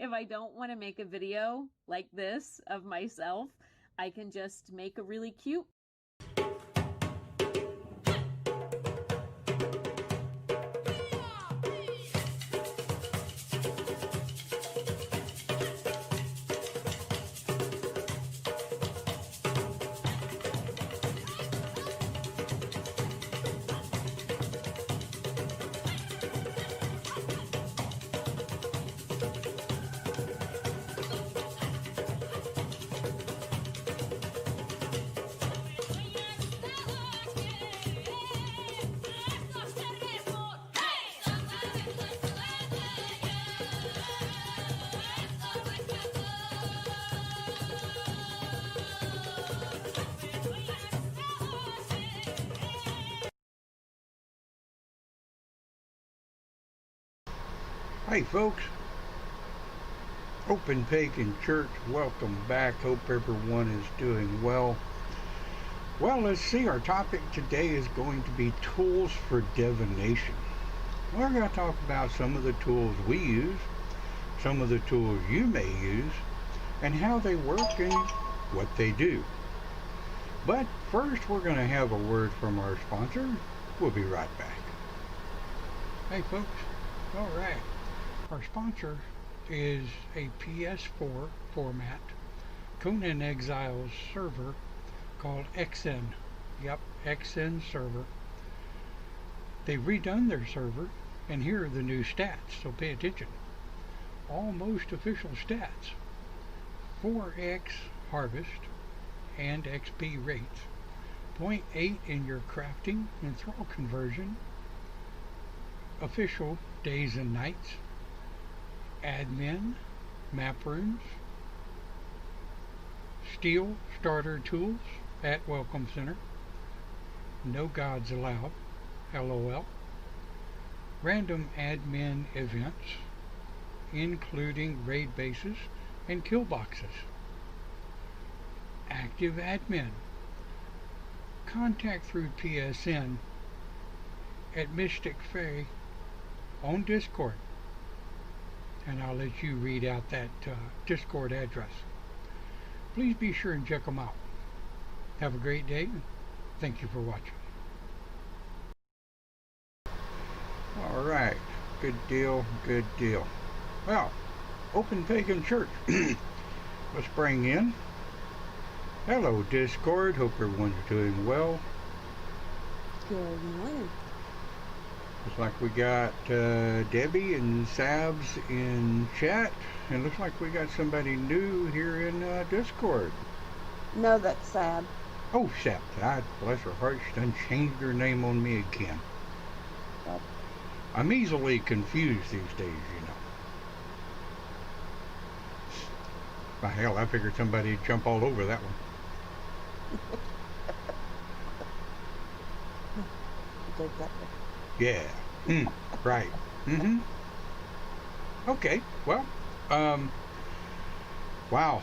If I don't want to make a video like this of myself, I can just make a really cute Hey folks, Open Pagan Church, welcome back. Hope everyone is doing well. Well, let's see, our topic today is going to be tools for divination. We're going to talk about some of the tools we use, some of the tools you may use, and how they work and what they do. But first, we're going to have a word from our sponsor. We'll be right back. Hey folks, all right. Our sponsor is a PS4 format Conan Exiles server called XN. Yep, XN server. They've redone their server, and here are the new stats, so pay attention. Almost official stats: 4x harvest and XP rates, 0.8 in your crafting and thrall conversion, official days and nights, admin, map runes, steel starter tools at Welcome Center, no gods allowed, LOL, random admin events, including raid bases and kill boxes, active admin, contact through PSN at Mystic Fae on Discord. And I'll let you read out that Discord address. Please be sure and check them out. Have a great day. Thank you for watching. All right. Good deal. Good deal. Well, Open Pagan Church. Let's bring in Hello, Discord. Hope everyone's doing well. Good morning. Looks like we got Debbie and Sabs in chat. And looks like we got somebody new here in Discord. No, that's Sab. Oh, Sab. God bless her heart. She done changed her name on me again. Yep. I'm easily confused these days, you know. By hell, I figured somebody'd jump all over that one. Did that. Yeah. Right. Mm-hmm. Okay. Well, wow.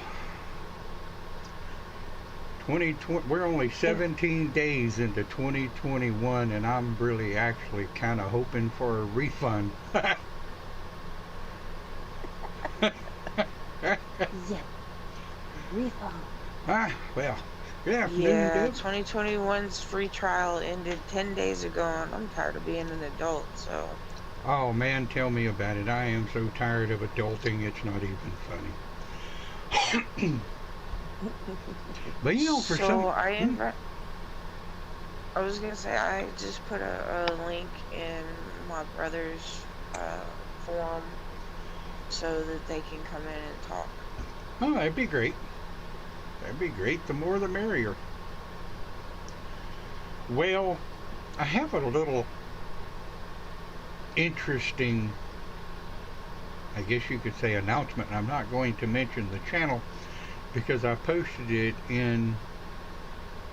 2020. We're only 17 days into 2021, and I'm really actually kind of hoping for a refund. Yeah. Refund. Well. Good afternoon, Yeah, Deb. 2021's free trial ended 10 days ago, and I'm tired of being an adult, so. Oh man, tell me about it. I am so tired of adulting, it's not even funny. But you know, for so some... I was gonna say, I just put a link in my brother's forum so that they can come in and talk. Oh, that'd be great. That'd be great. The more the merrier. Well, I have a little interesting, I guess you could say, announcement. I'm not going to mention the channel because I posted it in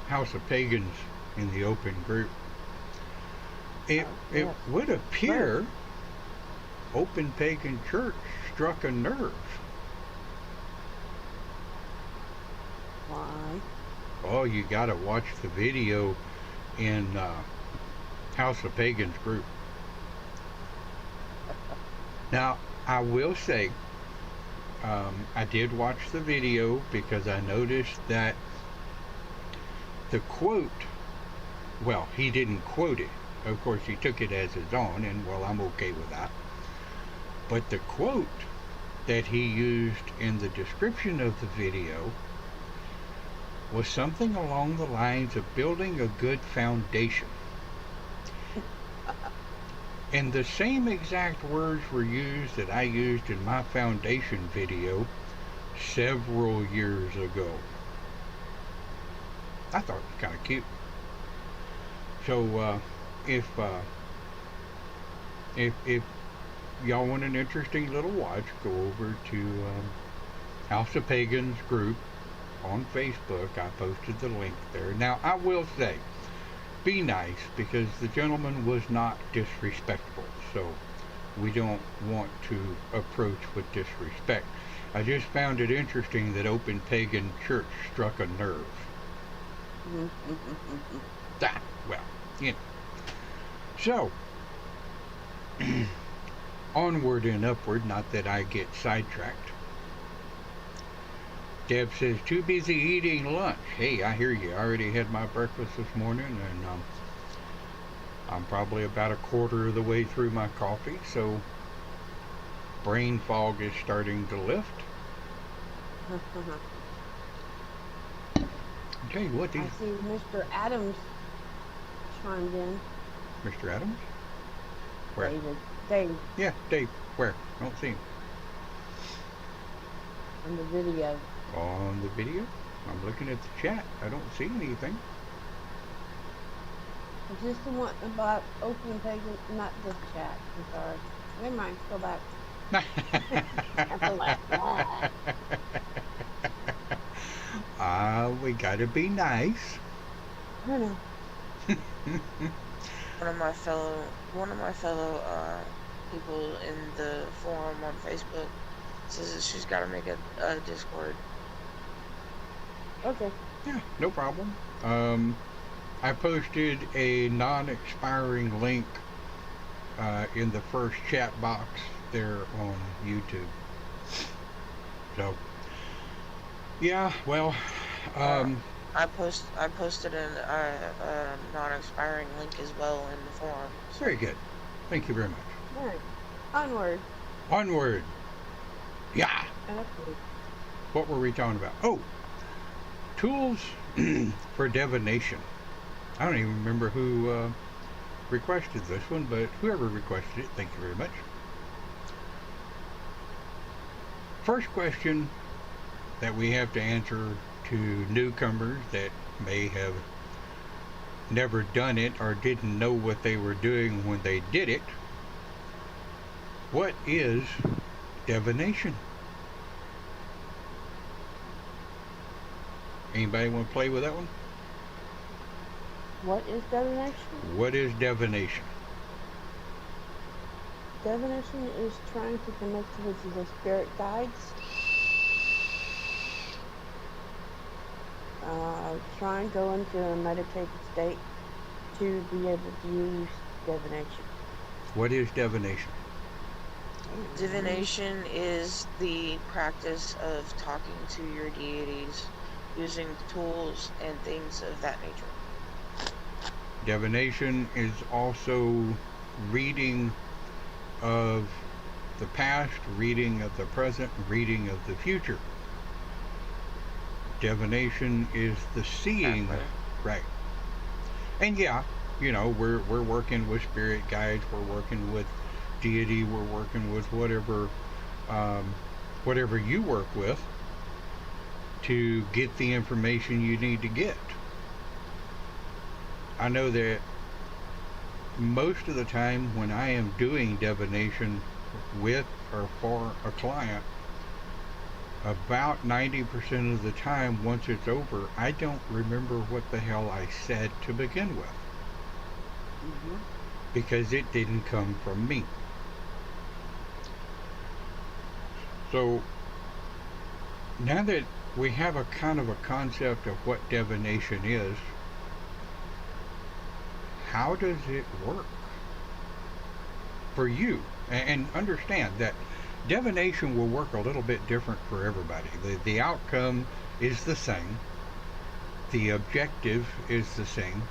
House of Pagans in the open group. It would appear Open Pagan Church struck a nerve. Why? Oh, you gotta watch the video in House of Pagans group. Now, I will say, I did watch the video because I noticed that the quote, well, he didn't quote it. Of course, he took it as his own, and well, I'm okay with that. But the quote that he used in the description of the video was something along the lines of building a good foundation. And the same exact words were used that I used in my foundation video several years ago. I thought it was kind of cute. So if y'all want an interesting little watch, go over to House of Pagans group on Facebook. I posted the link there. Now, I will say, be nice, because the gentleman was not disrespectful, so we don't want to approach with disrespect. I just found it interesting that Open Pagan Church struck a nerve. Well, you know. So, onward and upward, not that I get sidetracked. Deb says, too busy eating lunch. Hey, I hear you. I already had my breakfast this morning, and I'm probably about a quarter of the way through my coffee, so brain fog is starting to lift. I'll tell you what, these... I see Mr. Adams chimed in. Mr. Adams? Where? Dave. Yeah, Dave. Where? I don't see him. On the video. On the video? I'm looking at the chat. I don't see anything. Is this the one about Open Pagan? Not this chat. I'm sorry. Never mind. Go back. We gotta be nice. I know. One of my fellow people in the forum on Facebook says that she's got to make a Discord. Okay. Yeah, no problem. I posted a non-expiring link in the first chat box there on YouTube. So, yeah, well, I posted a non-expiring link as well in the forum. Very good. Thank you very much. All right. Onward. Onward. Yeah. Okay. What were we talking about? Oh, Tools for divination. I don't even remember who requested this one, but whoever requested it, thank you very much. First question that we have to answer to newcomers that may have never done it or didn't know what they were doing when they did it. What is divination? Anybody want to play with that one? What is divination? What is divination? Divination is trying to connect with the spirit guides. Try and go into a meditative state to be able to use divination. What is divination? Divination is the practice of talking to your deities using tools and things of that nature. Divination is also reading of the past, reading of the present, reading of the future. Divination is the seeing, Exactly. right? And yeah, you know, we're working with spirit guides, we're working with deity, we're working with whatever whatever you work with to get the information you need to get. I know that most of the time when I am doing divination with or for a client, about 90% of the time, once it's over, I don't remember what the hell I said to begin with. Mm-hmm. Because it didn't come from me. So now that we have a kind of a concept of what divination is, how does it work for you? And understand that divination will work a little bit different for everybody. The outcome is the same. The objective is the same.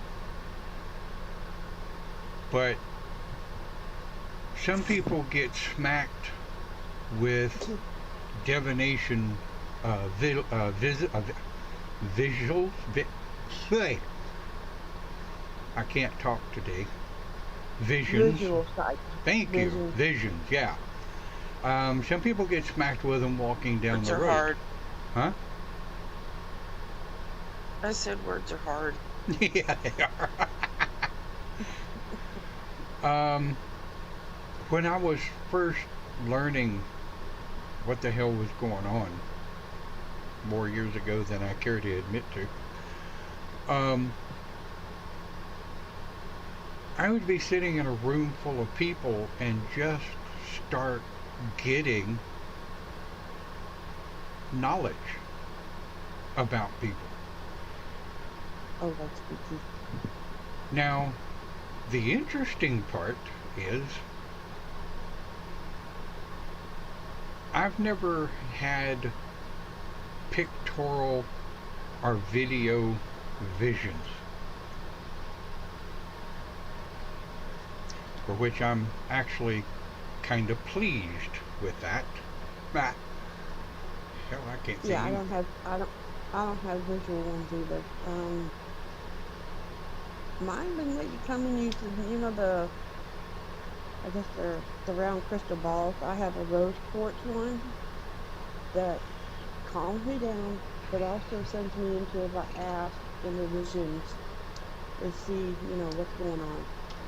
But some people get smacked with divination visuals. I can't talk today. Visions. Visual sight. Thank you. Visions. Visions, yeah. Some people get smacked with them walking down Words the are road. hard. Huh? I said words are hard. Yeah, they are. When I was first learning what the hell was going on, more years ago than I care to admit to, I would be sitting in a room full of people and just start getting knowledge about people. Oh, that's spooky. Now, the interesting part is I've never had pictorial or video visions, for which I'm actually kind of pleased with that. But hell, I can't see. Yeah, I don't have visual ones either. Mine been lately coming using, I guess they're the round crystal balls. I have a rose quartz one that calms me down, but also sends me into if I ask in the visions to see, what's going on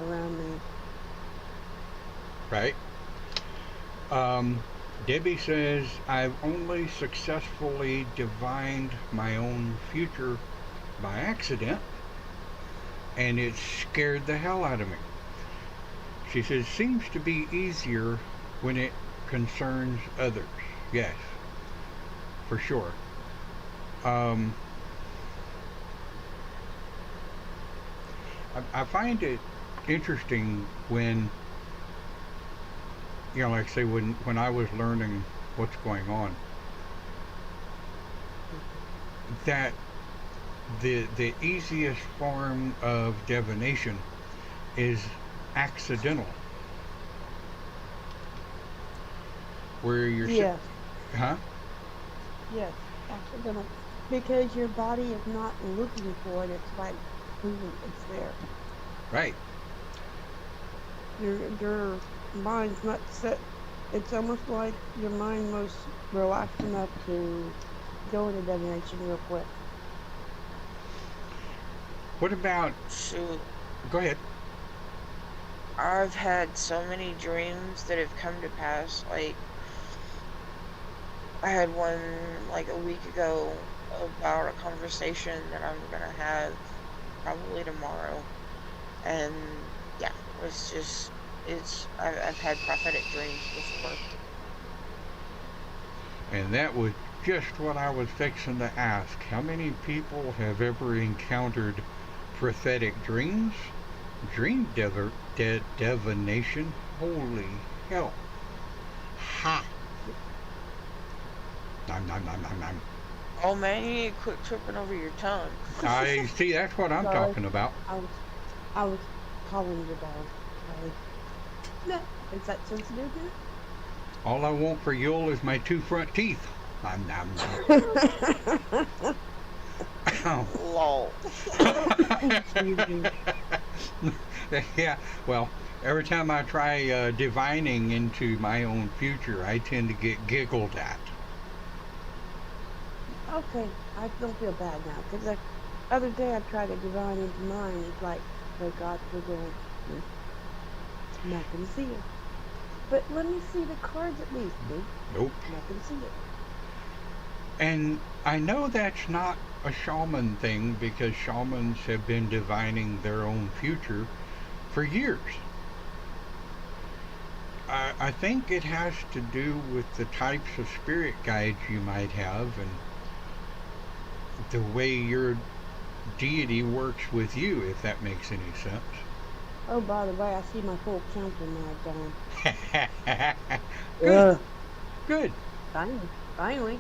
around me. Right. Debbie says, I've only successfully divined my own future by accident, and it scared the hell out of me. She says, seems to be easier when it concerns others. Yes, for sure. I find it interesting when, like I say, when I was learning what's going on, that the easiest form of divination is accidental, where you're Yes. huh? Yes. Accidental. because your body is not looking for it. It's like, boom, it's there. Right. Your mind's not set. It's almost like your mind was relaxed enough to go into divination real quick. What about? Shoot, Go ahead. I've had so many dreams that have come to pass. Like, I had one like a week ago about a conversation that I'm gonna have probably tomorrow. And yeah, I've had prophetic dreams before. And that was just what I was fixing to ask. How many people have ever encountered prophetic dreams? Dream divination? Holy hell. Ha! Nom, nom, nom, nom, nom. Oh man, you need to quit tripping over your tongue. I see, that's what I'm Sorry. talking about. I was calling your dog. Sorry. No, is that sensitive now? All I want for Yule is my 2 front teeth. Nom, nom, nom. Lol. Yeah, well, every time I try divining into my own future, I tend to get giggled at. Okay, I don't feel bad now because the other day I tried to divine into mine. It's like, oh God, we're going. I'm not gonna see it. But let me see the cards at least, dude. Nope. I'm not gonna see it. And I know that's not a shaman thing because shamans have been divining their own future for years. I think it has to do with the types of spirit guides you might have and the way your deity works with you, if that makes any sense. Oh, by the way, I see my full counter now, John. Good. Good. Finally.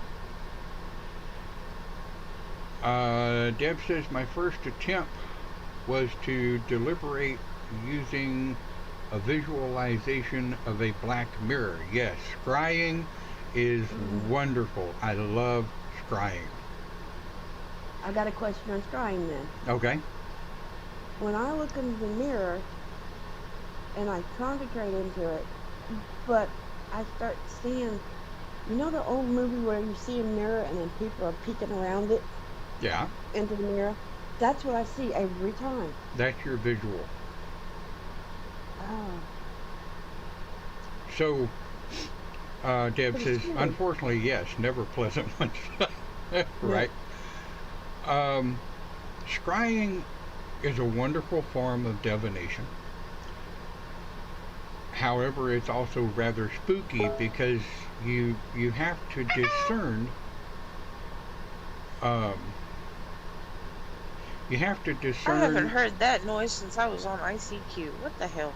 Deb says my first attempt was to deliberate using a visualization of a black mirror. Yes, scrying is wonderful. I love scrying. I got a question on scrying then. Okay. When I look in the mirror and I concentrate into it, but I start seeing, you know the old movie where you see a mirror and then people are peeking around it Yeah, into the mirror? That's what I see every time. that's your visual. Oh. So, Deb But it's says, true. unfortunately, yes, never pleasant ones. Right. Scrying is a wonderful form of divination. However, it's also rather spooky because you have to discern. You have to I haven't discern. heard that noise since I was on ICQ. What the hell?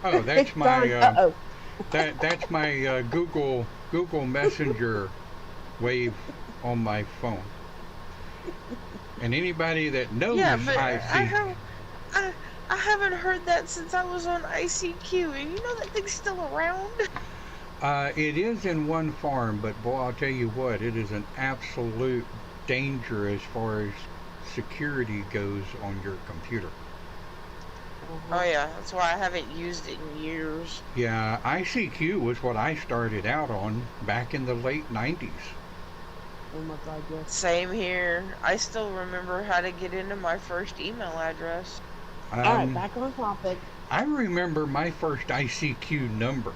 Oh, that's my Darn, uh-oh. that's my Google Messenger wave on my phone. And anybody that knows Yeah, but ICQ, I haven't heard that since I was on ICQ, and you know that thing's still around? it is in one form, but boy, I'll tell you what, it is an absolute danger as far as security goes on your computer. Oh yeah, that's why I haven't used it in years. Yeah, ICQ was what I started out on back in the late 90s. Oh my God, yes. Same here. I still remember how to get into my first email address. Alright, back on topic. I remember my first ICQ number.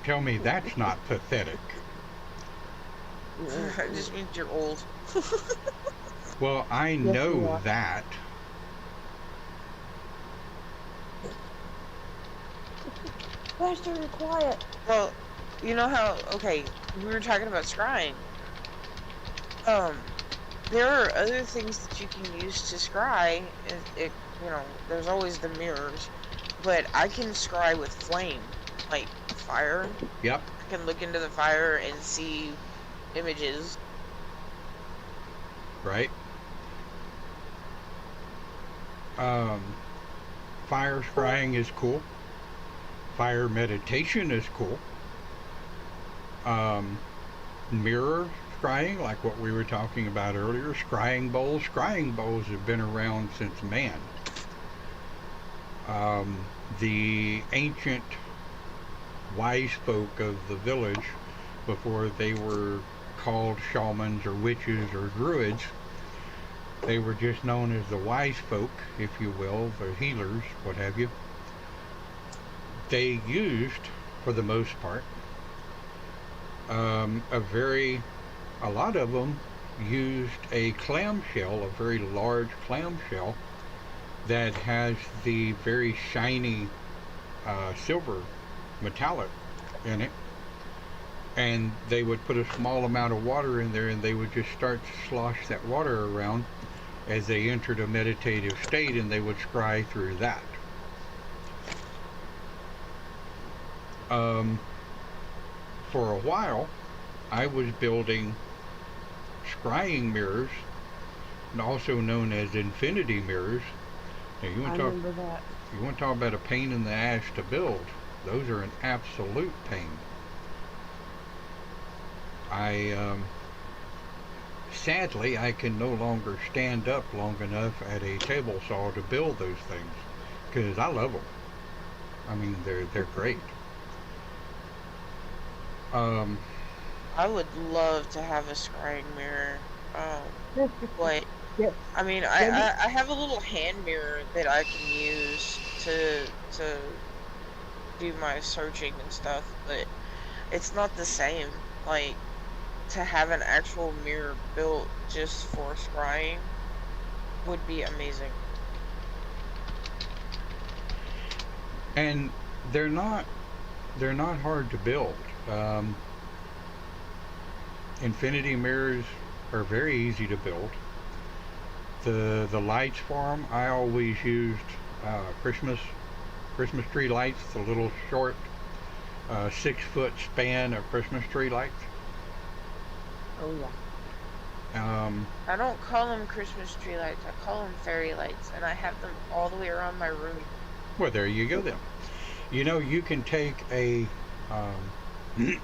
Tell me that's not pathetic. It just means you're old. Well, I Yes, you know are. that. Lester, you're quiet. Well, you know how, okay, we were talking about scrying. There are other things that you can use to scry. You know, there's always the mirrors, but I can scry with flame, like fire. Yep. I can look into the fire and see images. Right? Fire scrying is cool. Fire meditation is cool. mirror scrying, like what we were talking about earlier, scrying bowls. Scrying bowls have been around since man. The ancient wise folk of the village, before they were called shamans or witches or druids, they were just known as the wise folk, if you will, the healers, what have you. They used, for the most part, a lot of them used a clamshell, a very large clamshell that has the very shiny silver metallic in it, and they would put a small amount of water in there, and they would just start to slosh that water around as they entered a meditative state, and they would scry through that. For a while, I was building scrying mirrors, and also known as infinity mirrors. Now, I remember that. you want to talk about a pain in the ass to build? Those are an absolute pain. Sadly, I can no longer stand up long enough at a table saw to build those things, because I love them. I mean, they're great. I would love to have a scrying mirror. But Yep. I mean, I have a little hand mirror that I can use to do my searching and stuff, but it's not the same. Like, to have an actual mirror built just for scrying would be amazing. And they're not hard to build. Infinity mirrors are very easy to build. The lights for them, I always used Christmas tree lights, the little short 6-foot span of Christmas tree lights. Oh yeah. I don't call them Christmas tree lights, I call them fairy lights, and I have them all the way around my room. Well, there you go then. You know, you can take a you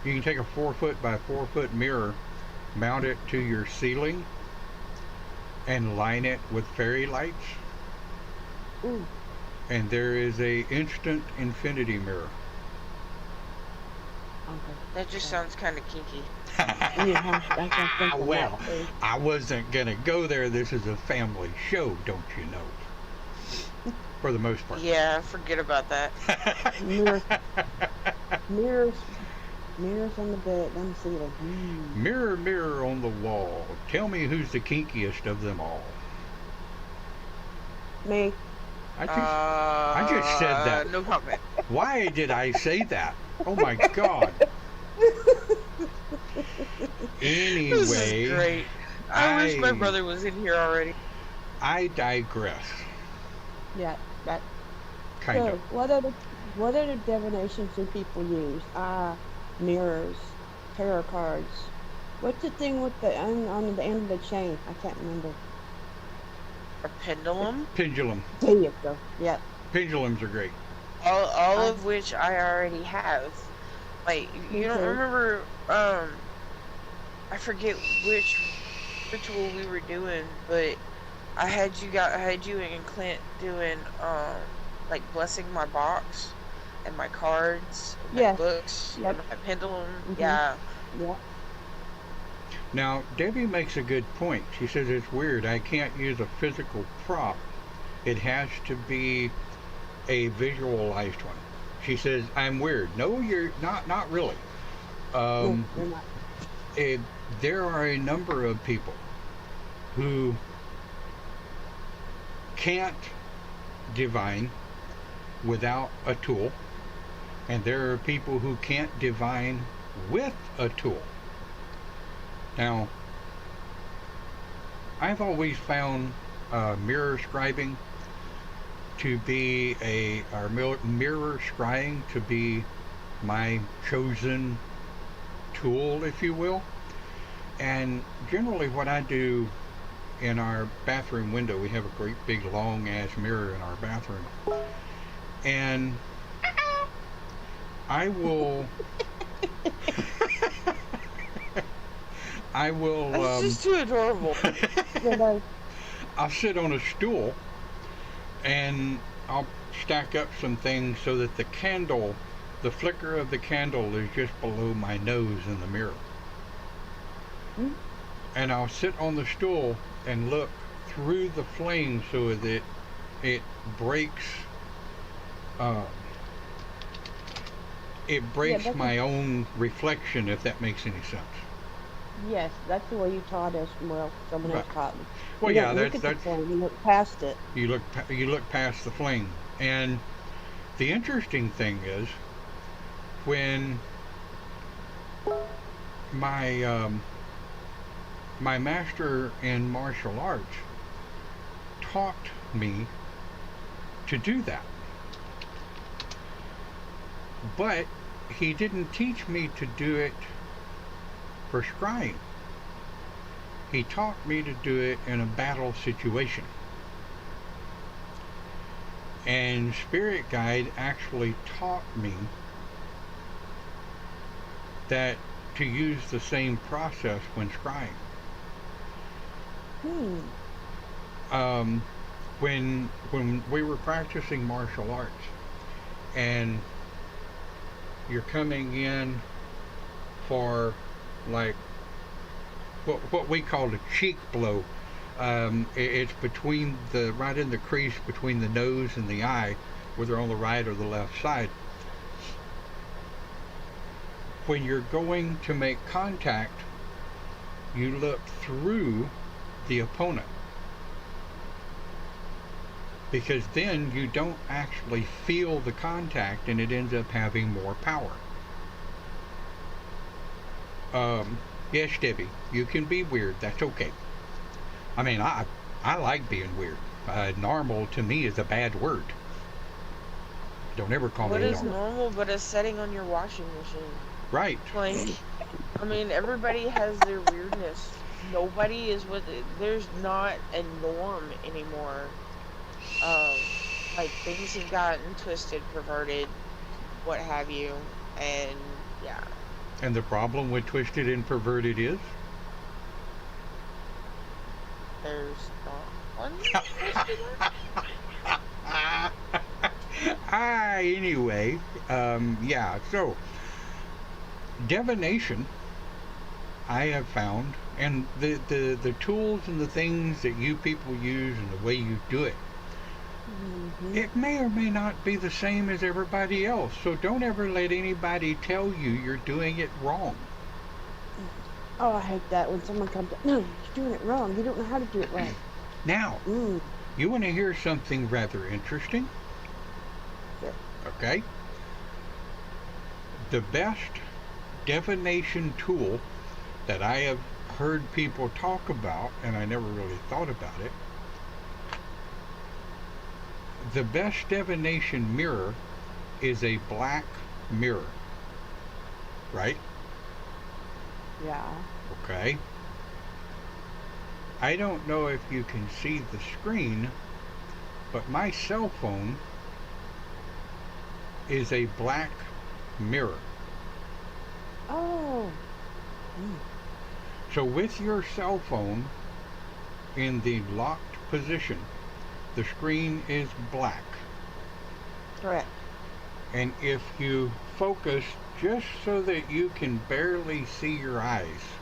can take a 4-foot by 4-foot mirror, mount it to your ceiling, and line it with fairy lights, Ooh. and there is a instant infinity mirror. Okay. That just sounds kind of kinky. Yeah, that's what I'm thinking Well, about, too. I wasn't gonna go there. This is a family show, don't you know? For the most part. Yeah, forget about that. Mirrors, mirrors, mirrors on the bed, on the ceiling. Mirror, mirror on the wall, tell me who's the kinkiest of them all. Me. I just said that. No comment. Why did I say that? Oh my God. This is Anyway, great. I wish my brother was in here already. I digress. Yeah, that. Kind So, of. what other divinations do people use? Mirrors, tarot cards. What's the thing with the on the end of the chain? I can't remember. A pendulum. Pendulum. There you go. Yeah. Pendulums are great. All of which I already have. Like, you don't Okay. remember, I forget which ritual we were doing, but I had you and Clint doing, like, blessing my box and my cards, and my Yes. books, Yep. and my pendulum. Mhm. Yeah. Yeah. Now, Debbie makes a good point. She says it's weird. I can't use a physical prop. It has to be a visualized one. She says, I'm weird. No, you're not really. No, they're not. There are a number of people who can't divine without a tool, and there are people who can't divine with a tool. Now, I've always found mirror scribing to be mirror scrying to be my chosen tool, if you will. And generally what I do in our bathroom window, we have a great big long ass mirror in our bathroom, and I will I will, That's just too adorable. You know, I'll sit on a stool and I'll stack up some things so that the flicker of the candle is just below my nose in the mirror. Mm. And I'll sit on the stool and look through the flame so that it breaks uh, that's my own reflection, if that makes any sense. yes, that's the way you taught us. Well, someone else Right. taught me. Well, You yeah, don't look at the that's flame, you look past it. you look past the flame. And the interesting thing is when my my master in martial arts taught me to do that. But he didn't teach me to do it for scrying. He taught me to do it in a battle situation. And Spirit Guide actually taught me that to use the same process when scrying. Hmm. When we were practicing martial arts and you're coming in for like what we call a cheek blow. It's between right in the crease between the nose and the eye, whether on the right or the left side. When you're going to make contact, you look through the opponent, because then you don't actually feel the contact and it ends up having more power. Yes, Debbie, you can be weird. That's okay. I mean, I like being weird. Normal to me is a bad word. Don't ever call What me is normal. normal but a setting on your washing machine? Right. Like, I mean, everybody has their weirdness. Nobody is with it. There's not a norm anymore. Like, things have gotten twisted, perverted, what have you, and yeah. And the problem with twisted and perverted is? There's not one question mark? Anyway, yeah, so divination, I have found, and the tools and the things that you people use and the way you do it, it may or may not be the same as everybody else. So don't ever let anybody tell you you're doing it wrong. Oh, I hate that when someone comes up. No, you're doing it wrong. You don't know how to do it right. Now, Mm. you want to hear something rather interesting? Sure. Okay. The best divination tool that I have heard people talk about, and I never really thought about it, the best divination mirror is a black mirror. Right? Yeah. Okay. I don't know if you can see the screen, but my cell phone is a black mirror. Oh. So with your cell phone in the locked position, the screen is black. Correct. And if you focus just so that you can barely see your eyes,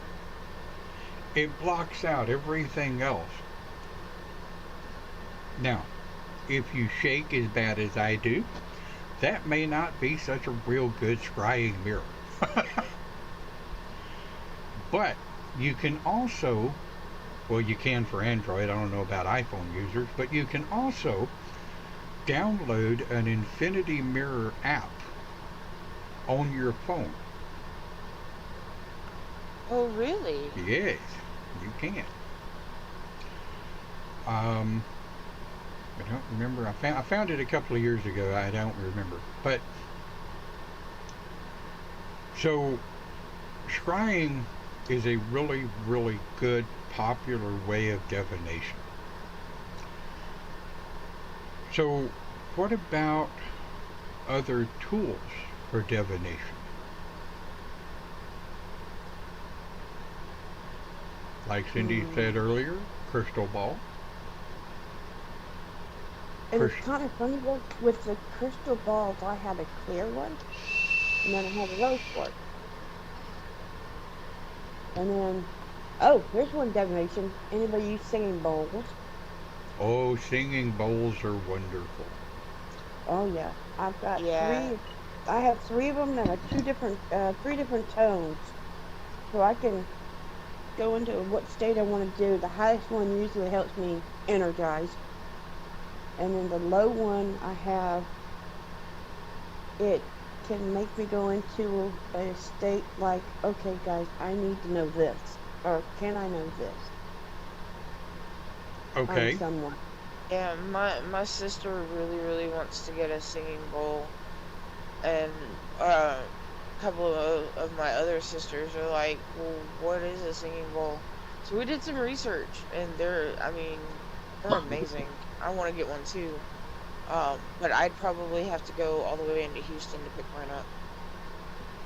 it blocks out everything else. Now, if you shake as bad as I do, that may not be such a real good scrying mirror. But you can also, well, you can for Android, I don't know about iPhone users, but you can also download an Infinity Mirror app on your phone. Oh, really? Yes, you can. I don't remember. I found it a couple of years ago. I don't remember. But so scrying is a really, really good, popular way of divination. So what about other tools for divination? Like Cindy said earlier, crystal ball. And it's Crystal. kind of funny with the crystal balls. I have a clear one, and then I have a rose quartz, and then here's one divination. Anybody use singing bowls? Oh, singing bowls are wonderful. Oh yeah, I've got Yeah. three. I have three of them that are three different tones, so I can go into what state I want to do. The highest one usually helps me energize, and then the low one I have, it can make me go into a state like, okay, guys, I need to know this, or can I know this on Okay. someone? Yeah, my sister really, really wants to get a singing bowl, and a couple of my other sisters are like, well, what is a singing bowl? So we did some research, and I mean, they're amazing. I want to get one too. But I'd probably have to go all the way into Houston to pick mine up.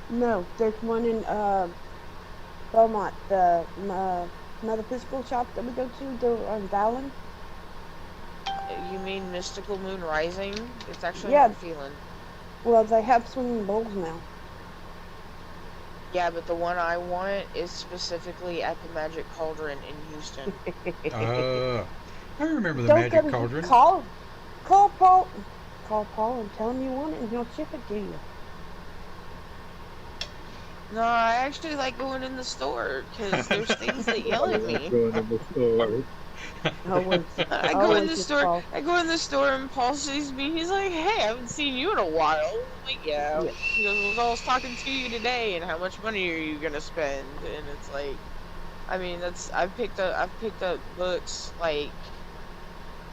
No, there's one in Beaumont, the metaphysical shop that we go to, on Valen. You mean Mystical Moon Rising? It's actually Yeah, on Phelan. well, they have swinging bowls now. Yeah, but the one I want is specifically at the Magic Cauldron in Houston. I remember the Don't Magic get Cauldron. call Paul and tell him you want it, and he'll ship it to you. No, I actually like going in the store because there's things that yell at me. Going in the store. Always, I go in always the just store. Paul. I go in the store and Paul sees me. He's like, "Hey, I haven't seen you in a while." I'm like, yeah. Yeah. He goes, "Well, I was talking to you today, and how much money are you gonna spend?" And it's like, I mean, I've picked up books like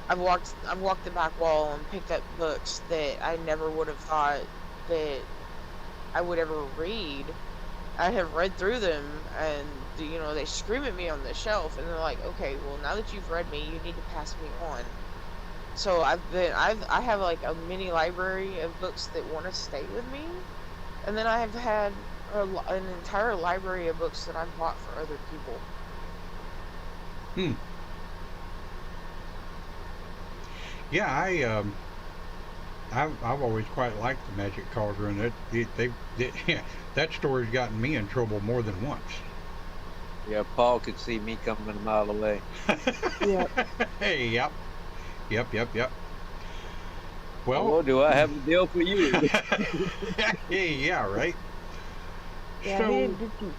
I've walked the back wall and picked up books that I never would have thought that I would ever read. I have read through them, and they scream at me on the shelf, and they're like, "Okay, well, now that you've read me, you need to pass me on." So I have like a mini library of books that want to stay with me, and then I have had an entire library of books that I've bought for other people. Hmm. Yeah, I've always quite liked the Magic Cauldron. Yeah, that story's gotten me in trouble more than once. Yeah, Paul could see me coming a mile away. Yeah. Hey, yep. Well, Well, do I have a deal for you? hey, yeah, right. Yeah, So, he did do.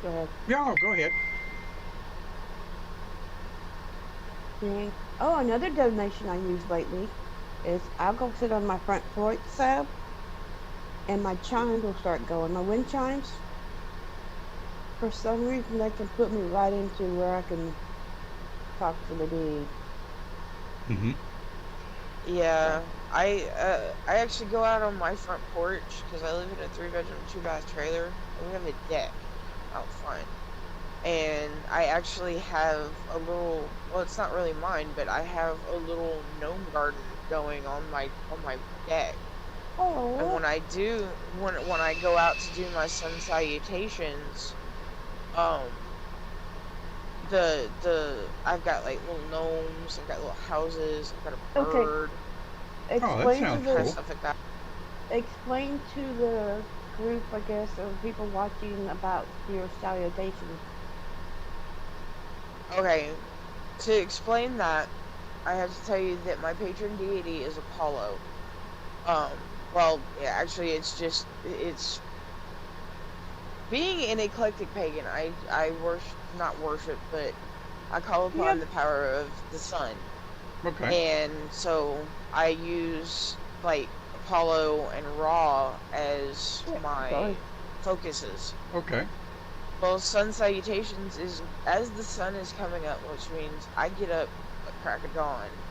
Go ahead. yeah, go ahead. Yeah. Oh, another donation I use lately is I'll go sit on my front porch slab, and my chimes will start going. My wind chimes. For some reason, they can put me right into where I can talk to the deed. Hmm. Yeah, I actually go out on my front porch because I live in a 3-bedroom, 2-bath trailer, and we have a deck out front. And I actually have a little, well, it's not really mine, but I have a little gnome garden going on my deck. And Oh, when I go out to do my sun salutations, um I've got like little gnomes, I've got little houses, I've got a okay. bird, Oh, that Explain to sounds kind of cool. stuff like that. explain to the group, I guess, or people watching about your salutations. Okay, to explain that, I have to tell you that my patron deity is Apollo. Um, well, yeah, actually, it's being an eclectic pagan. I worship, not worship, but I call Yeah. upon the power of the sun. Okay. And so I use like Apollo and Ra as Yeah. my Sorry. focuses. Okay. Well, sun salutations is as the sun is coming up, which means I get up at crack of dawn,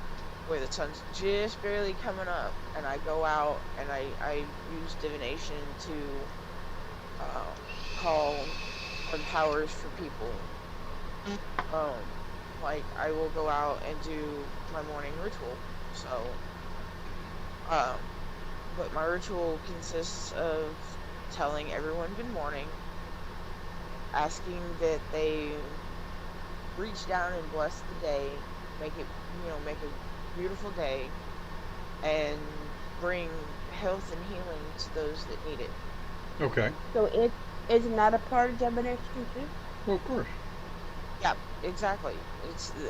where the sun's just barely coming up, and I go out and I use divination to call on powers for people. Um, like I will go out and do my morning ritual. So, um, but my ritual consists of telling everyone good morning, asking that they reach down and bless the day, make it, make a beautiful day, and bring health and healing to those that need it. Okay. So isn't that a part of divination too? Well, of course. Yeah, exactly.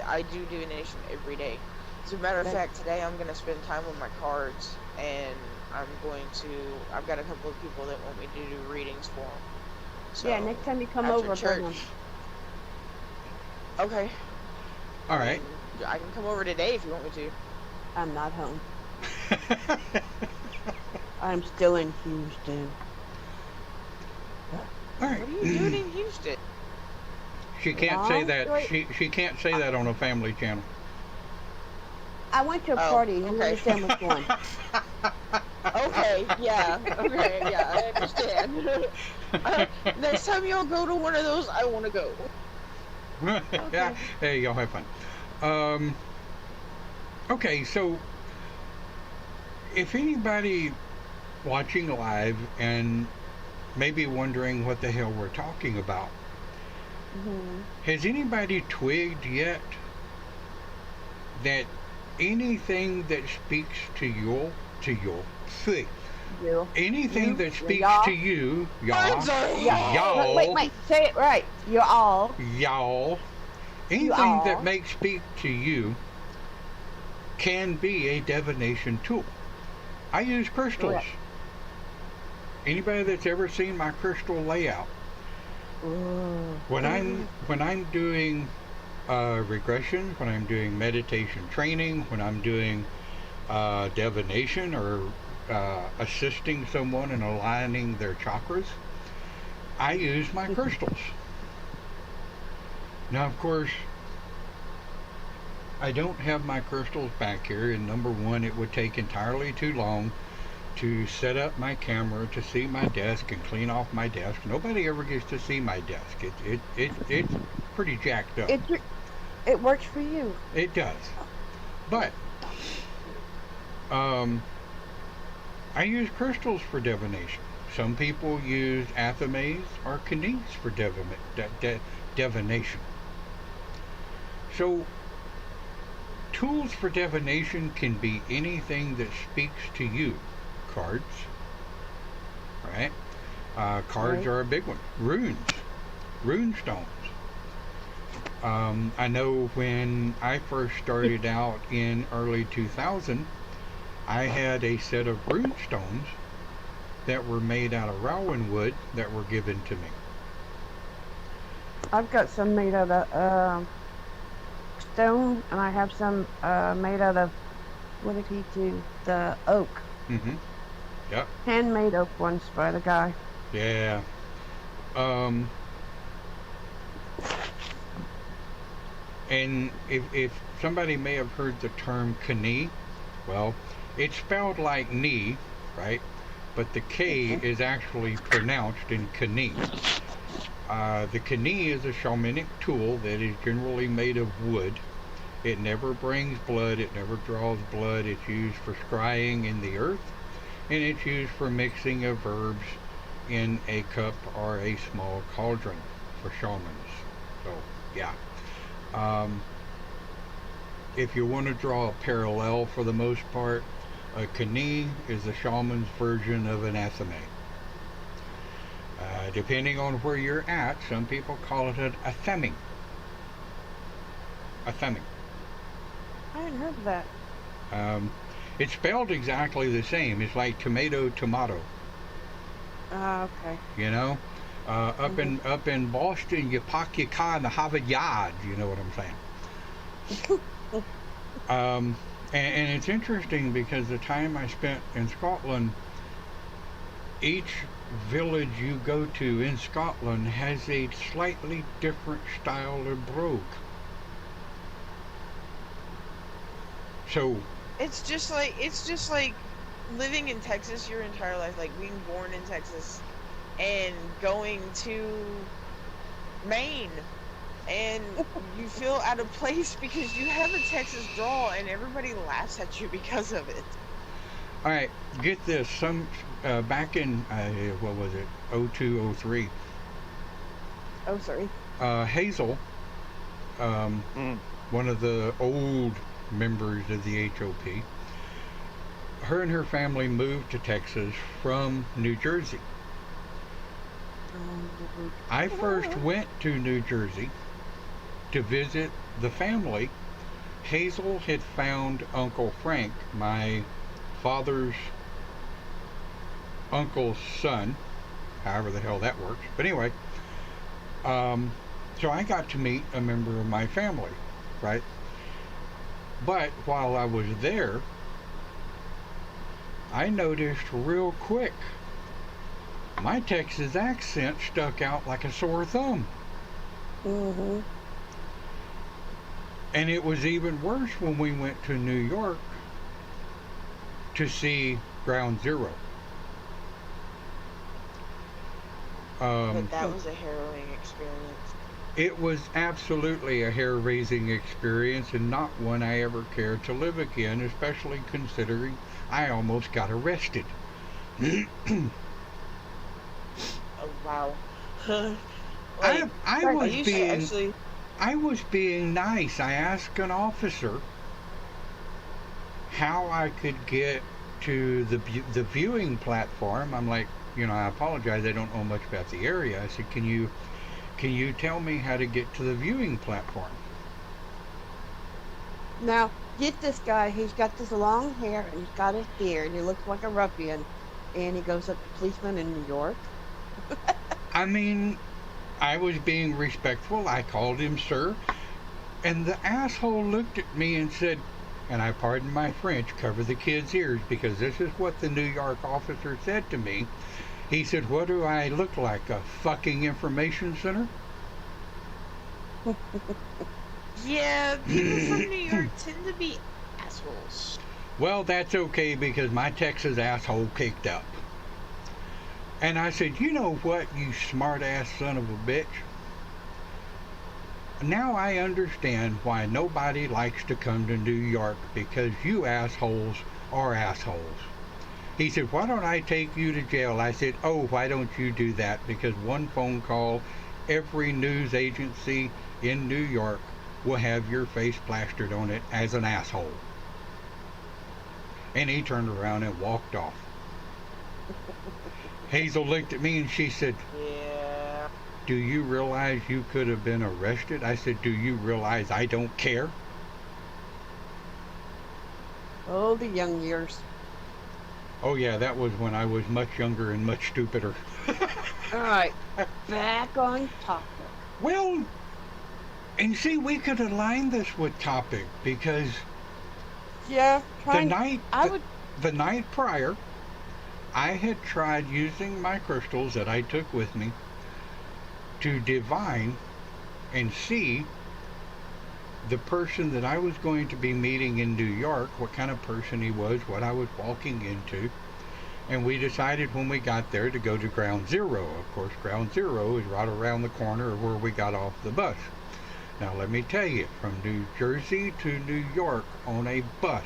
I do divination every day. As a matter of fact, today I'm gonna spend time with my cards, and I've got a couple of people that want me to do readings for them. So, yeah, next time you come after over, church. bring 'em. Okay. All right. I can come over today if you want me to. I'm not home. I'm still in Houston. All right. What are you doing in Houston? She can't say Long that. story- She can't say that on a family channel. I went to a Oh, party. You okay. understand what's going? Okay, yeah, okay, yeah, I understand. Next time y'all go to one of those, I want to go. Yeah. Hey, y'all have fun. Okay, so if anybody watching live and maybe wondering what the hell we're talking about, has anybody twigged yet that anything that speaks to you, anything that speaks y'all. to you, I'm sorry. y'all, Wait, say it right. y'all, anything all. that makes speak to you can be a divination tool. I use crystals. Correct. Anybody that's ever seen my crystal layout, when I'm doing regression, when I'm doing meditation training, when I'm doing divination or assisting someone in aligning their chakras, I use my crystals. Now, of course, I don't have my crystals back here, and number one, it would take entirely too long to set up my camera, to see my desk and clean off my desk. Nobody ever gets to see my desk. It's pretty jacked up. It works for you. It does. But I use crystals for divination. Some people use athames or kanies for divination. So tools for divination can be anything that speaks to you. Cards, right? Cards are a big one. Rune stones. I know when I first started out in early 2000, I had a set of rune stones that were made out of rowan wood that were given to me. I've got some made out of stone, and I have some made out of, what did he do? The oak. Mm-hmm. Yep. Handmade oak ones by the guy. Yeah. And if somebody may have heard the term Kani, well, it's spelled like knee, right? But the K is actually pronounced in Kani. The Kani is a shamanic tool that is generally made of wood. It never brings blood, it never draws blood. It's used for scrying in the earth, and it's used for mixing of herbs in a cup or a small cauldron for shamans. So, yeah. If you want to draw a parallel, for the most part, a Kani is a shaman's version of an athame. Depending on where you're at, some people call it an athame. Athame. I hadn't heard of that. It's spelled exactly the same. It's like tomato. Okay. You know, up in Boston, you park your car in the Harvard Yard. You know what I'm saying? And it's interesting because the time I spent in Scotland, each village you go to in Scotland has a slightly different style of brogue. So It's just like living in Texas your entire life, like being born in Texas and going to Maine, and you feel out of place because you have a Texas drawl and everybody laughs at you because of it. all right, get this. Some back in what was it, 02, 03, Oh, sorry. Hazel, one of the old members of the HOP. Her and her family moved to Texas from New Jersey. I first went to New Jersey to visit the family. Hazel had found Uncle Frank, my father's uncle's son, however the hell that works. But anyway, so I got to meet a member of my family, right? But while I was there, I noticed real quick my Texas accent stuck out like a sore thumb. Mm-hmm. And it was even worse when we went to New York to see Ground Zero. But that was a harrowing experience. It was absolutely a hair-raising experience and not one I ever cared to live again, especially considering I almost got arrested. Oh, wow. I was being nice. I asked an officer how I could get to the viewing platform. I'm like, I apologize, I don't know much about the area. I said, can you tell me how to get to the viewing platform? Now, get this guy. He's got this long hair and he's got his beard and he looks like a ruffian. And he goes up to policemen in New York. I mean, I was being respectful. I called him sir. And the asshole looked at me and said, and I pardon my French, cover the kid's ears, because this is what the New York officer said to me. He said, what do I look like, a fucking information center? Yeah, people from New York tend to be assholes. Well, that's okay because my Texas asshole kicked up. And I said, you know what, you smart-ass son of a bitch? Now I understand why nobody likes to come to New York, because you assholes are assholes. He said, why don't I take you to jail? I said, oh, why don't you do that? Because one phone call, every news agency in New York will have your face plastered on it as an asshole. And he turned around and walked off. Hazel looked at me and she said, Yeah. do you realize you could have been arrested? I said, do you realize I don't care? Oh, the young years. Oh yeah, that was when I was much younger and much stupider. All right, back on topic. Well, and see, we could align this with topic because Yeah, the night prior, I had tried using my crystals that I took with me to divine and see the person that I was going to be meeting in New York, what kind of person he was, what I was walking into. And we decided when we got there to go to Ground Zero. Of course, Ground Zero is right around the corner of where we got off the bus. Now let me tell you, from New Jersey to New York on a bus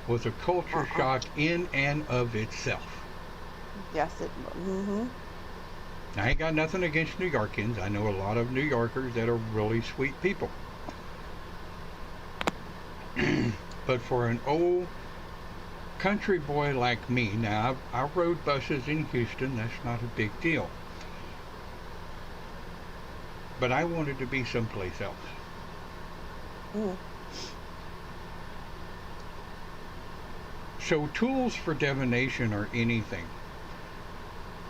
was a culture shock in and of itself. Yes, it. Mm-hmm. I ain't got nothing against New Yorkers. I know a lot of New Yorkers that are really sweet people. But for an old country boy like me, now I rode buses in Houston, that's not a big deal. But I wanted to be someplace else. Mm. So tools for divination are anything.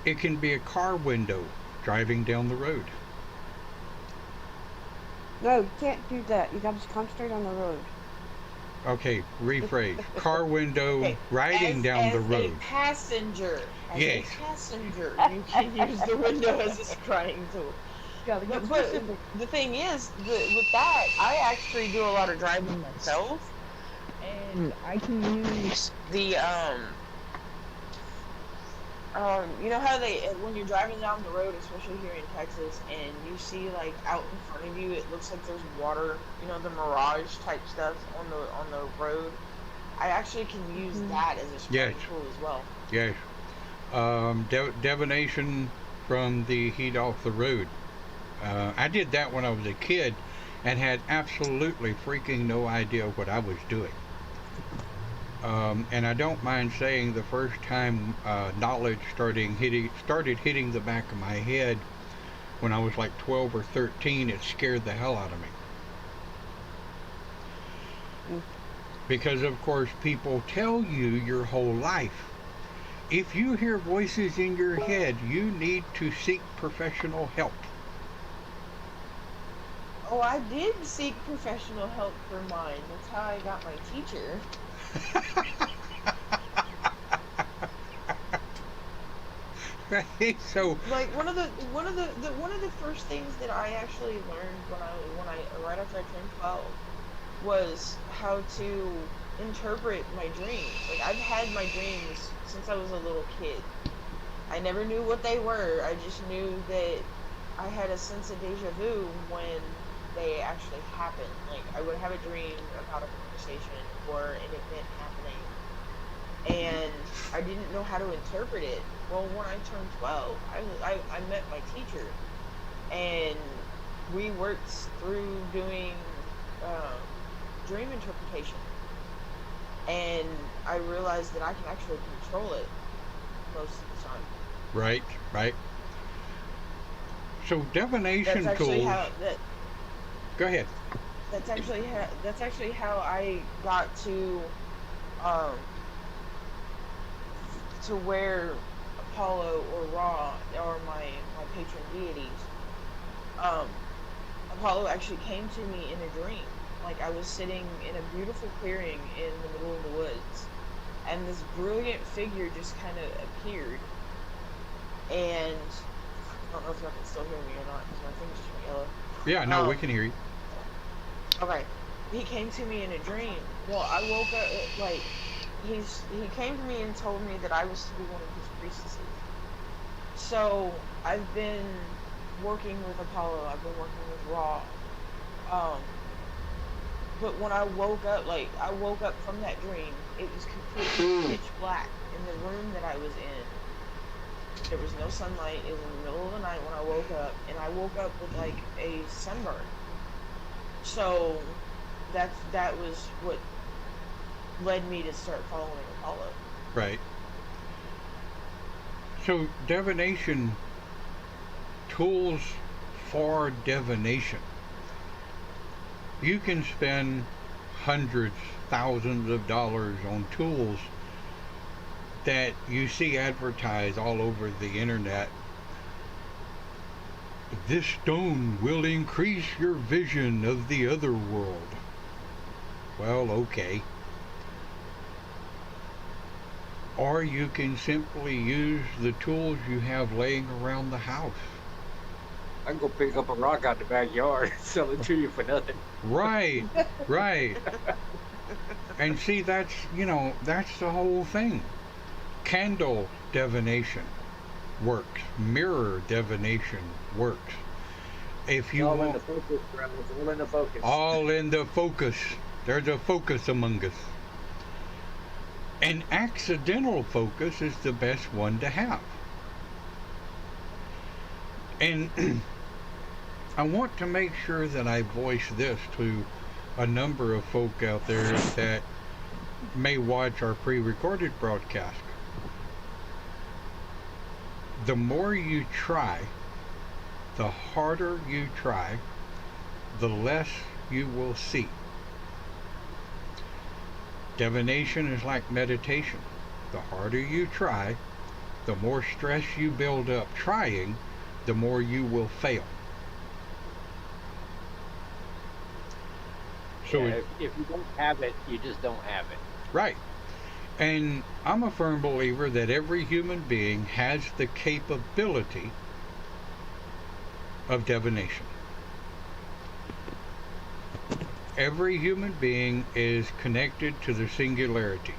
It can be a car window driving down the road. No, you can't do that. You gotta just concentrate on the road. Okay, rephrase. Car window Okay, riding down the road. As a passenger, Yes. you can use the window as a scrying tool. Gotta get But specific. the thing is, with that, I actually do a lot of driving myself, and I can use the you know how when you're driving down the road, especially here in Texas, and you see like out in front of you, it looks like there's water, the mirage type stuff on the road. I actually can use that as a scrying tool as well. Yes. Divination from the heat off the road. I did that when I was a kid, and had absolutely freaking no idea what I was doing. And I don't mind saying the first time knowledge started hitting the back of my head when I was like 12 or 13, it scared the hell out of me. Because of course people tell you your whole life, if you hear voices in your head, you need to seek professional help. Oh, I did seek professional help for mine. That's how I got my teacher. Right? So Like one of the first things that I actually learned when I right after I turned 12 was how to interpret my dreams. Like I've had my dreams since I was a little kid. I never knew what they were. I just knew that I had a sense of deja vu when they actually happened. Like I would have a dream about a conversation or an event happening, and I didn't know how to interpret it. Well, when I turned 12, I met my teacher, and we worked through doing dream interpretation, and I realized that I can actually control it most of the time. right, right. So divination That's actually tools. Go ahead. that's actually how I got um to where Apollo or Ra are my patron deities. Um, Apollo actually came to me in a dream. Like I was sitting in a beautiful clearing in the middle of the woods, and this brilliant figure just kind of appeared. And I don't know if y'all can still hear me or not because my thing just went yellow. Yeah, no, we Um, can hear you. okay, he came to me in a dream. Well, I woke up like he came to me and told me that I was to be one of his priestesses. So I've been working with Apollo. I've been working with Ra. Um, but when I woke up, like I woke up from that dream, it was completely pitch black in the room that I was in. There was no sunlight. It was in the middle of the night when I woke up, and I woke up with like a sunburn. So that was what led me to start following Apollo. Right. So divination tools for divination. You can spend hundreds, thousands of dollars on tools that you see advertised all over the internet. This stone will increase your vision of the other world. Well, okay. Or you can simply use the tools you have laying around the house. I can go pick up a rock out the backyard and sell it to you for nothing. Right, right. And see, that's the whole thing. Candle divination works. Mirror divination works. If you All in want the focus, bro. It's all in the focus. all in the focus, there's a focus among us. An accidental focus is the best one to have. And I want to make sure that I voice this to a number of folk out there that may watch our pre-recorded broadcast. The more you try, the harder you try, the less you will see. Divination is like meditation. The harder you try, the more stress you build up trying, the more you will fail. So Yeah, if you don't have it, you just don't have it. right. And I'm a firm believer that every human being has the capability of divination. Every human being is connected to the singularity,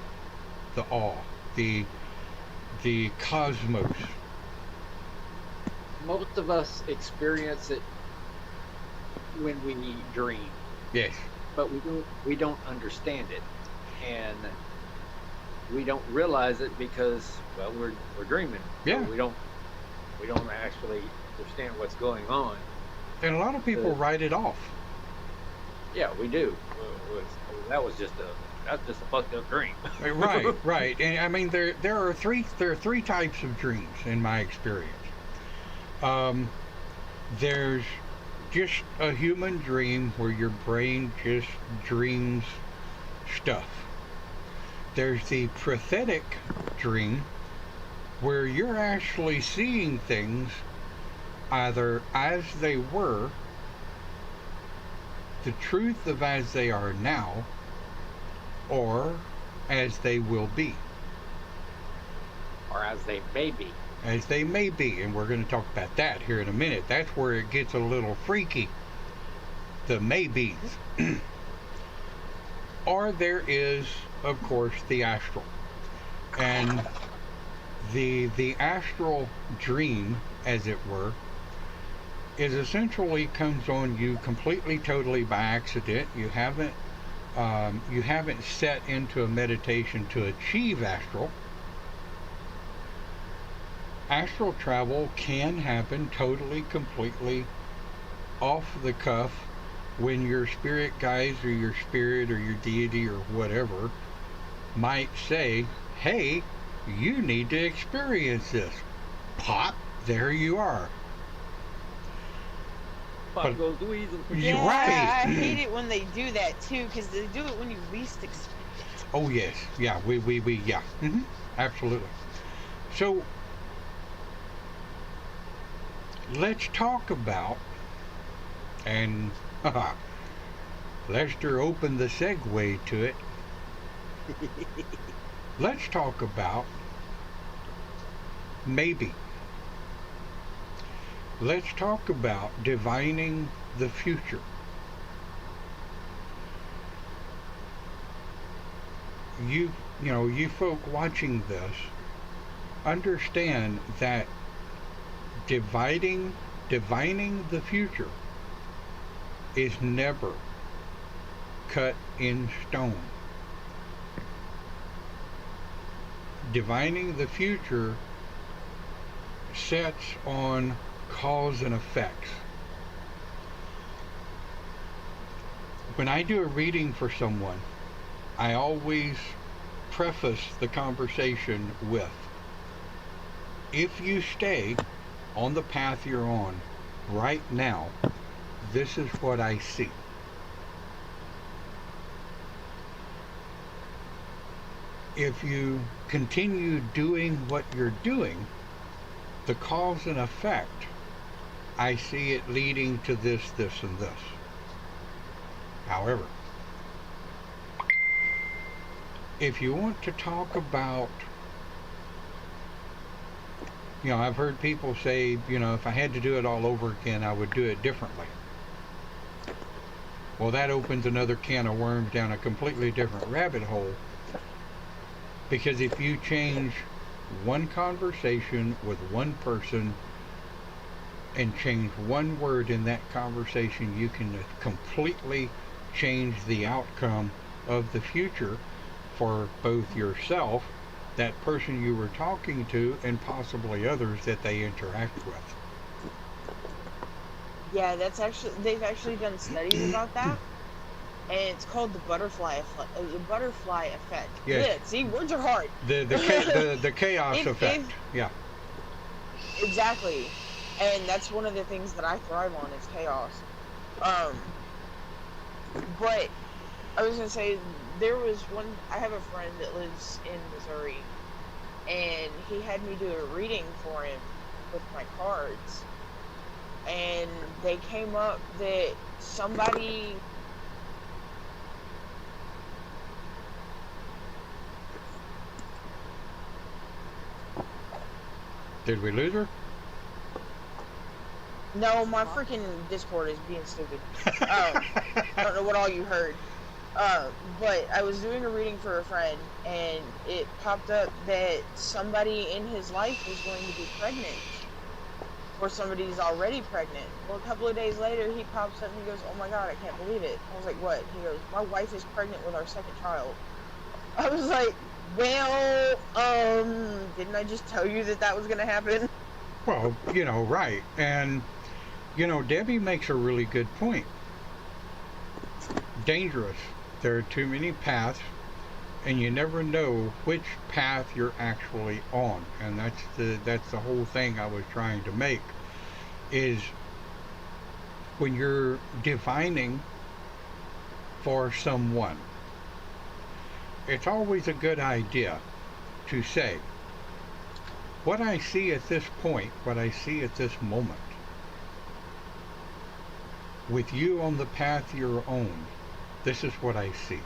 the all, the cosmos. Most of us experience it when we dream, Yes. but we don't understand it, and we don't realize it because, well, we're dreaming. Yeah. So we don't actually understand what's going on. And a lot of people write it off. Yeah, we do. That was just that's just a fucked up dream. Right, right. And I mean, there are three types of dreams in my experience. Um, there's just a human dream where your brain just dreams stuff. There's the prophetic dream where you're actually seeing things either as they were, the truth of as they are now, or as they will be. Or as they may be. As they may be, and we're going to talk about that here in a minute. That's where it gets a little freaky. The maybes. Or there is, of course, the astral. And the astral dream, as it were, is essentially comes on you completely, totally by accident. You haven't set into a meditation to achieve astral. Astral travel can happen totally, completely off the cuff when your spirit guides or your spirit or your deity or whatever might say, hey, you need to experience this. Pop, there you are. Pop goes the weasel. Yeah, Right. I hate it when they do that too, because they do it when you least expect it. Oh yes, yeah, we yeah, absolutely. So let's talk about, and Lester opened the segue to it. Let's talk about maybe. Let's talk about divining the future. You know, you folk watching this, understand that divining the future is never cut in stone. Divining the future sets on cause and effects. When I do a reading for someone, I always preface the conversation with, if you stay on the path you're on right now, this is what I see. If you continue doing what you're doing, the cause and effect, I see it leading to this, this, and this. However, if you want to talk about, you know, I've heard people say, you know, if I had to do it all over again, I would do it differently. Well, that opens another can of worms down a completely different rabbit hole. Because if you change one conversation with one person and change one word in that conversation, you can completely change the outcome of the future for both yourself, that person you were talking to, and possibly others that they interact with. Yeah, they've actually done studies about that, and it's called the butterfly effect. Yes. Yeah, see, words are hard. The chaos If- effect. Yeah. Exactly, and that's one of the things that I thrive on is chaos. But I was gonna say, I have a friend that lives in Missouri, and he had me do a reading for him with my cards, and they came up that somebody Did we lose her? No, my freaking Discord is being stupid. I don't know what all you heard. But I was doing a reading for a friend, and it popped up that somebody in his life was going to be pregnant. Or somebody's already pregnant. Well, a couple of days later, he pops up and he goes, "Oh my god, I can't believe it." I was like, "What?" He goes, "My wife is pregnant with our second child." I was like, well, didn't I just tell you that was gonna happen? Well, you know, right. And, you know, Debbie makes a really good point. dangerous. There are too many paths, and you never know which path you're actually on. And that's the whole thing I was trying to make, is when you're divining for someone, it's always a good idea to say, what I see at this point, what I see at this moment, with you on the path you're on, this is what I see.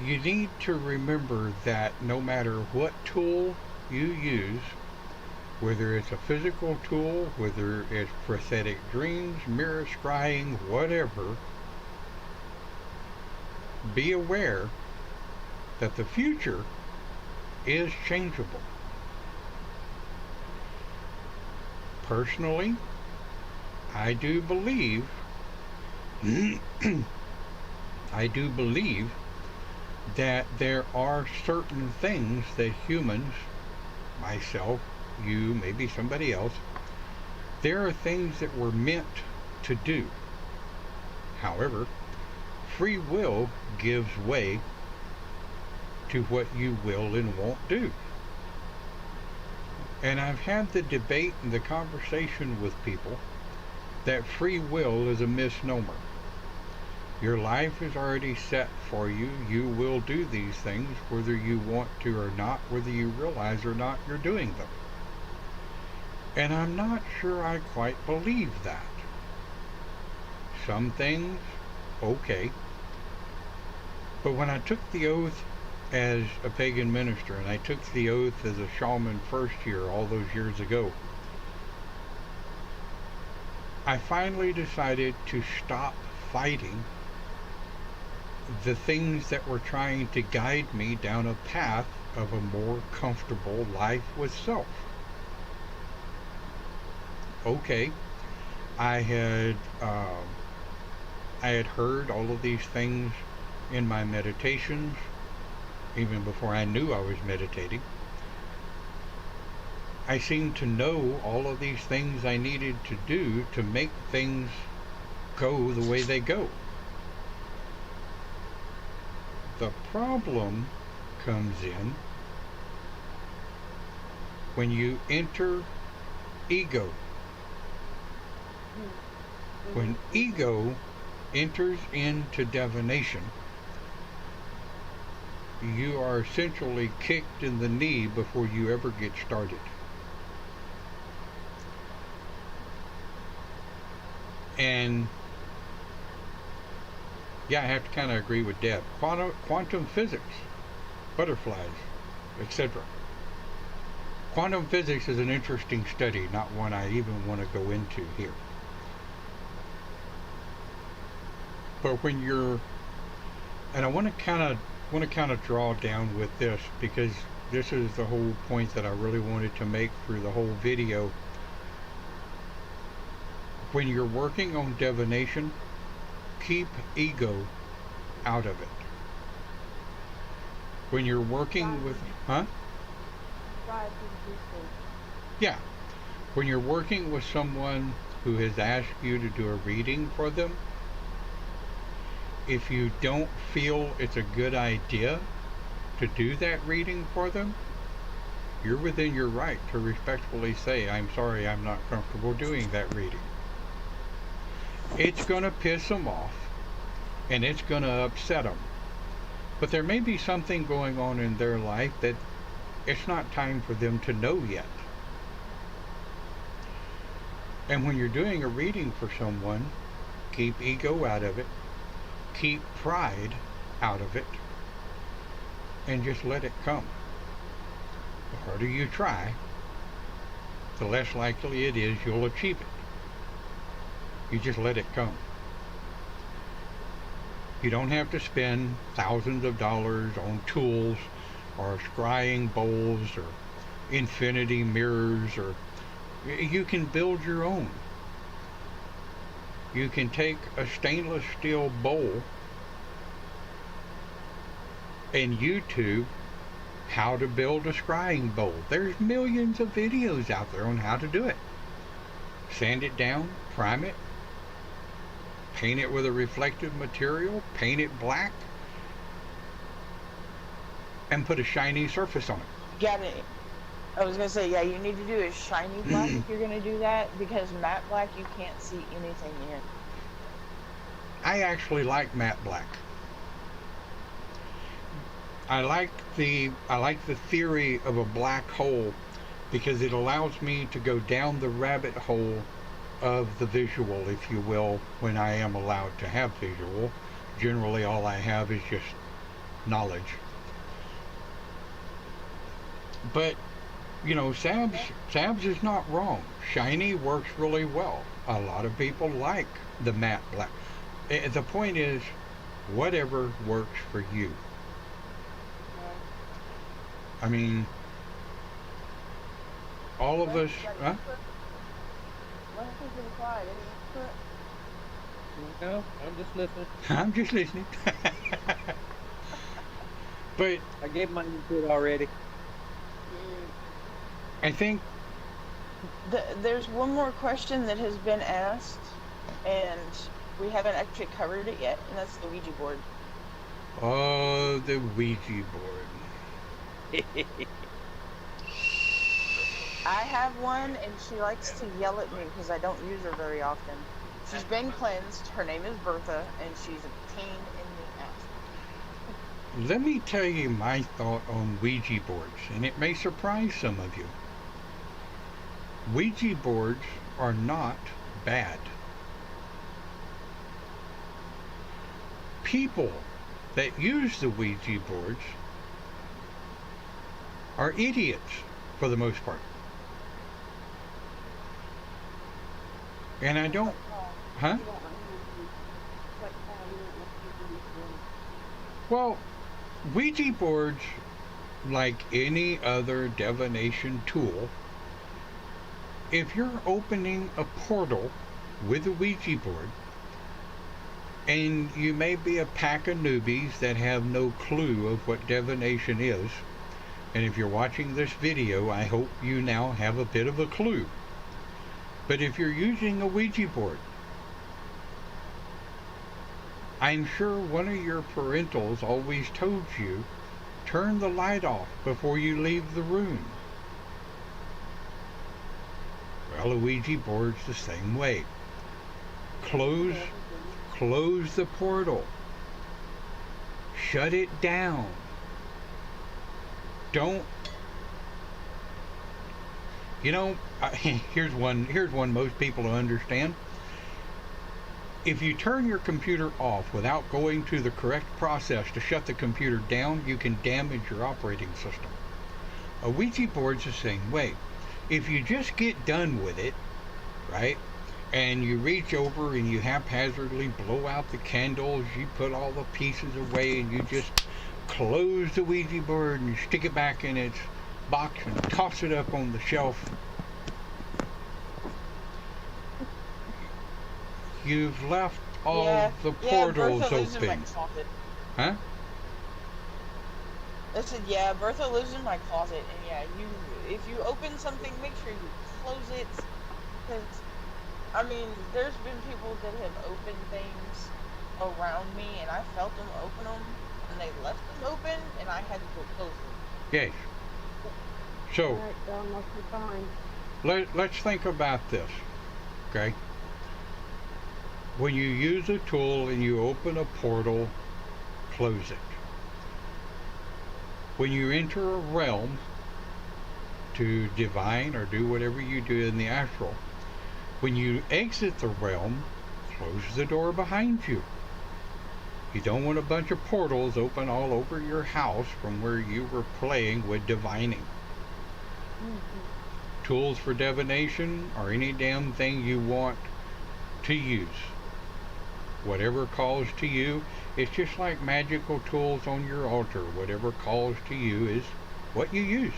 You need to remember that no matter what tool you use, whether it's a physical tool, whether it's prophetic dreams, mirror scrying, whatever, be aware that the future is changeable. Personally, I do believe that there are certain things that humans, myself, you, maybe somebody else, there are things that we're meant to do. However, free will gives way to what you will and won't do. And I've had the debate and the conversation with people that free will is a misnomer. Your life is already set for you. You will do these things whether you want to or not, whether you realize or not you're doing them. And I'm not sure I quite believe that. Some things, okay. But when I took the oath as a pagan minister, and I took the oath as a shaman first year, all those years ago, I finally decided to stop fighting the things that were trying to guide me down a path of a more comfortable life with self. Okay, I had heard all of these things in my meditations, even before I knew I was meditating. I seemed to know all of these things I needed to do to make things go the way they go. The problem comes in when you enter ego. When ego enters into divination, you are essentially kicked in the knee before you ever get started. And yeah, I have to kind of agree with Deb. Quantum physics, butterflies, etc. Quantum physics is an interesting study, not one I even want to go into here. But when you're, and I want to kind of draw down with this, because this is the whole point that I really wanted to make through the whole video. When you're working on divination, keep ego out of it. When you're working with, yeah. When you're working with someone who has asked you to do a reading for them, if you don't feel it's a good idea to do that reading for them, you're within your right to respectfully say, I'm sorry, I'm not comfortable doing that reading. It's going to piss them off, and it's going to upset them. But there may be something going on in their life that it's not time for them to know yet. And when you're doing a reading for someone, keep ego out of it, keep pride out of it, and just let it come. The harder you try, the less likely it is you'll achieve it. You just let it come. You don't have to spend thousands of dollars on tools or scrying bowls or infinity mirrors, or you can build your own. You can take a stainless steel bowl and YouTube how to build a scrying bowl. There's millions of videos out there on how to do it. Sand it down, prime it, paint it with a reflective material, paint it black, and put a shiny surface on it. Got it. I was gonna say, yeah, you need to do a shiny black if you're gonna do that, because matte black you can't see anything in. I actually like matte black. I like the theory of a black hole because it allows me to go down the rabbit hole of the visual, if you will, when I am allowed to have visual. Generally, all I have is just knowledge. But, you know, Sabs is not wrong. Shiny works really well. A lot of people like the matte black. The point is, whatever works for you. I mean, all of us, huh? No, I'm just listening. I'm just listening. But I gave my input already. I think There's one more question that has been asked, and we haven't actually covered it yet, and that's the Ouija board. oh, the Ouija board. I have one, and she likes to yell at me because I don't use her very often. She's been cleansed. Her name is Bertha, and she's a pain in the ass. Let me tell you my thought on Ouija boards, and it may surprise some of you. Ouija boards are not bad. People that use the Ouija boards are idiots for the most part. And I don't, huh? Well, Ouija boards, like any other divination tool, if you're opening a portal with a Ouija board, and you may be a pack of newbies that have no clue of what divination is, and if you're watching this video, I hope you now have a bit of a clue. But if you're using a Ouija board, I'm sure one of your parentals always told you, turn the light off before you leave the room. Well, a Ouija board's the same way. Close the portal. Shut it down. Don't. You know, here's one most people don't understand. If you turn your computer off without going through the correct process to shut the computer down, you can damage your operating system. A Ouija board's the same way. If you just get done with it, right, and you reach over and you haphazardly blow out the candles, you put all the pieces away, and you just close the Ouija board and you stick it back in its box and toss it up on the shelf, you've left all the portals Bertha lives in my open. closet. Huh? I said, yeah, Bertha lives in my closet, and yeah, if you open something, make sure you close it, because, I mean, there's been people that have opened things around me, and I felt them open them, and they left them open, and I had to go close them. Yes. So, Alright, Don, must be fine. let's think about this, okay? When you use a tool and you open a portal, close it. When you enter a realm to divine or do whatever you do in the astral, when you exit the realm, close the door behind you. You don't want a bunch of portals open all over your house from where you were playing with divining. Tools for divination are any damn thing you want to use. Whatever calls to you, it's just like magical tools on your altar. Whatever calls to you is what you use.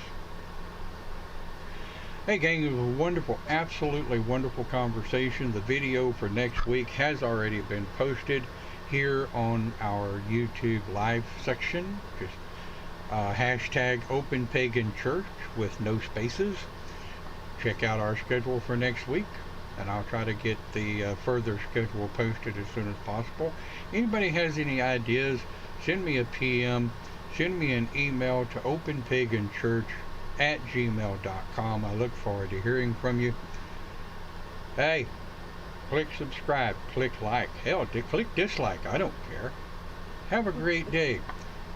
Hey gang, it was a wonderful, absolutely wonderful conversation. The video for next week has already been posted here on our YouTube live section. Just hashtag Open Pagan Church with no spaces. Check out our schedule for next week. and I'll try to get the further schedule posted as soon as possible. Anybody has any ideas, send me a PM, send me an email to openpaganchurch@gmail.com. I look forward to hearing from you. Hey, click subscribe, click like, hell, click dislike, I don't care. Have a great day.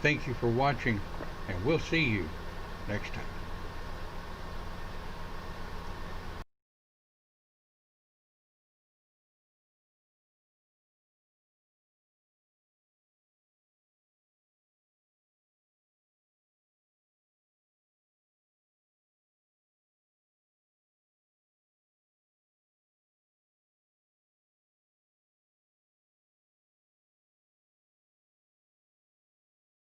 Thank you for watching, and we'll see you next time.